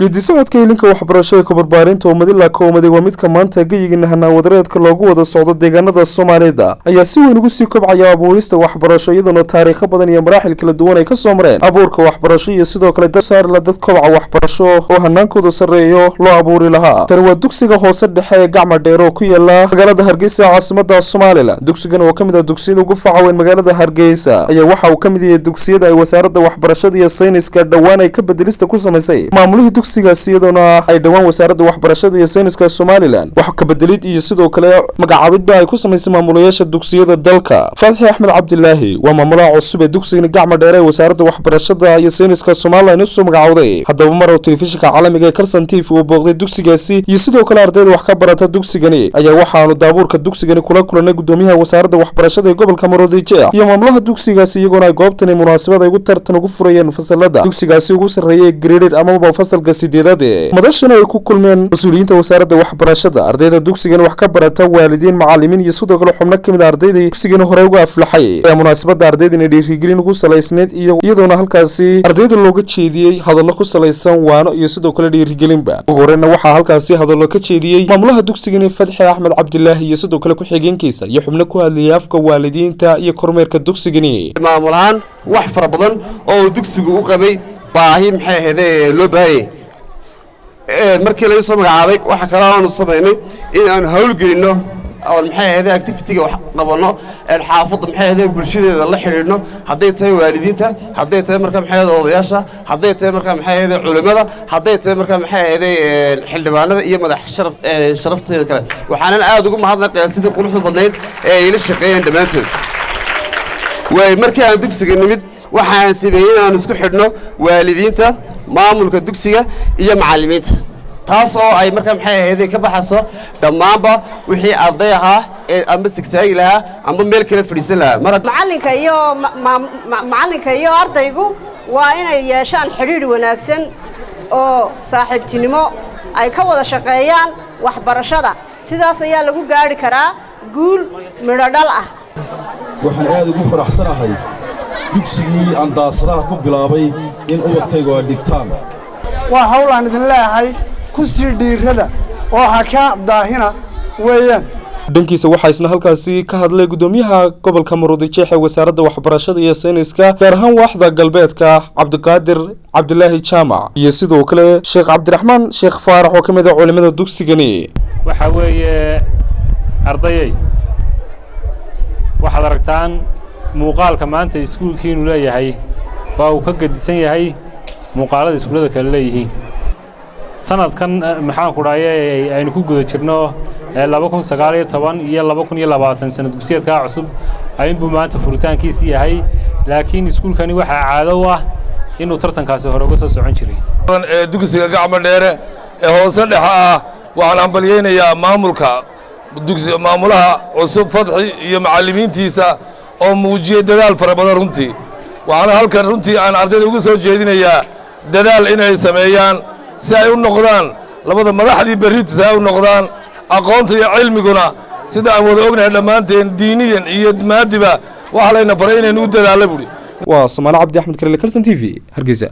قد سعود كيلينك وحبرشة كبربارين تومدلا كومدي ومدك مانتا جيجن هنا ودريت كلاجو ودا الصعود ديجانا دا الصومالي دا أي سوي نقصي كبع يا أبوريست وحبرشة يدنا تاريخ بدن يمراحل كل الدوانة كسومرين أبورك وحبرشة يسدو كل دسار لدت كبع وحبرشة وهنانكو دسريو لا أبوري لها تروى دوكسيغا هوسد حي جعمة ديرو كيلا مقالة هرجيسة عاصمة دا الصومالي لا دوكسيغا وكمدا دوكسيد وقفع وين مقالة هرجيسة أي وحا وكمدي دوكسيد أي وسارة وحبرشة دي الصينيس كدوانة يكبد لسه كوسا مسي معموله دوكسيغا سيدنا ay dhawaan wasaaradda waxbarashada iyo sayniska Soomaaliland wax ka bedelid iyo sidoo kale magacaabid ay ku sameysay maamulayaasha dugsiyada dalka Faah Axmed Cabdilaahi waa maamulaha cusub ee dugsiga Gacma dheere wasaaradda waxbarashada iyo sayniska Soomaaliland soo magacaawday haddaba mar oo telefishinka caalamiga ee Karsan TV uu booqday dugsigaasi iyo sidoo kale ardayda wax ka barata dugsigani ayaa waxaanu daabuurka dugsigani kula kulanay gudoomiyaha wasaaradda waxbarashada ee gobolka Muujiyey iyo maamulaha dugsigaasi iyagoo ay goobtan munaasabad ay ugu tartan ugu furayeen fasalada dugsigaasi ugu sareeyay graded ama fasalka 8 madashana ay ku kulmeen mas'uuliyiinta wasaaradda waxbarashada ardayda dugsigan wax ka barata waalidiin macallimiin iyo sidoo kale xubno kamid ardayda dugsigan hore uga aflaxay ee munaasabada ardayda dhiirigelin ugu salaysneed iyadoona halkaasi ardayda looga jeediyay hadallo ku salaysan waano iyo sidoo kale dhiirigelinba ugu horreeyna waxaa halkaasi hadallo ka jeediyay maamulaha dugsigan Faah Axmed Cabdilaahi iyo sidoo kale ku xigeenkiisa iyo xubno ku hadlayay afka waalidiinta iyo kormeerka dugsigani maamulahan wax fara badan oo dugsigu u qabay baahi maxay ahayd loo baahayay markii la soo magacaabay waxa kale oo aanu sameynay in aan hawl gelino oo maxay ahayd activity-ga wax qabano ee xaafadda maxay ahayd bulshadeeda la xiriirno haday tahay waalidiinta haday tahay marka maxay ahayd odayaasha haday tahay marka maxay ahayd culimada haday tahay marka maxay ahayd xildhibaanada iyo madax sharafteeda kale waxaan aad ugu mahadnaqayaa sidii quruxda badneed ee ila shaqeeyeen dhamaantood way markii aan dugsiga nimid waxaan sameeyay aan isku xidhno waalidiinta maamulka dugsiga iyo macallimiinta taas oo ay markaa maxay ahayd ka baxaso dhamaanba wixii arday ahaa ee ama sigsaagi lahaa ama meel kale fadhiisan lahaa macallinka iyo ardaygu waa inay yeeshaan xidhiidh wanaagsan oo saaxiibtinimo ay ka wada shaqeeyaan waxbarashada sidaas ayaa lagu gaari karaa guul midho dhal ah waxaan aad ugu faraxsanahay dugsigii aan daasadaha ku bilaabay in ubadkaygu ay dhigtaan waa hawl aan idin leeyahay ku sii dhiirada oo ha ka daahina weeyaan dhankiisa waxaa isna halkaasi ka hadlay gudoomiyaha gobolka Muujiyey ee wasaaradda waxbarashada iyo sayniska gaar ahaan waaxda galbeedka Cabdiqaadir Cabdilaahi Jaamac iyo sidoo kale Sheekh Cabdiraxmaan Sheekh Faarax oo kamid ah culimada dugsigani waxa weeye ardayay waxaad aragtaan muuqaalka maanta iskuulkiinu leeyahay waa uu ka gadisan yahay muuqaalada iskuulada kale leeyihiin sanadkan maxaan ku dhaayay aynu ku guda jirno 2019 iyo 2020 sanad dugsiyeedka cusub ayuu maanta furitaankiisa yahay laakiin iskuulkani waxa caado u ah inuu tartankaasi hore uga soo socon jiray dugsiga Gacma dheere ee hoose dhexe ah waxaan ambaliyeynayaa maamulka dugsiga maamulaha cusub Fadxi iyo macallimiintiisa oo muujiyay dadaal fara badan runtii waxaan halkan runtii aan ardayda ugu soo jeedinayaa dadaal inay sameeyaan si ay u noqdaan labada madaxdii berrita ay u noqdaan aqoonta iyo cilmiguna sida aan wada ognahay dhamaanteen diiniyan iyo maadiba waxa layna faray inaynu u dadaalo buri waa Soomaali Cabdi Axmed Karinle Karsan TV Hargeysa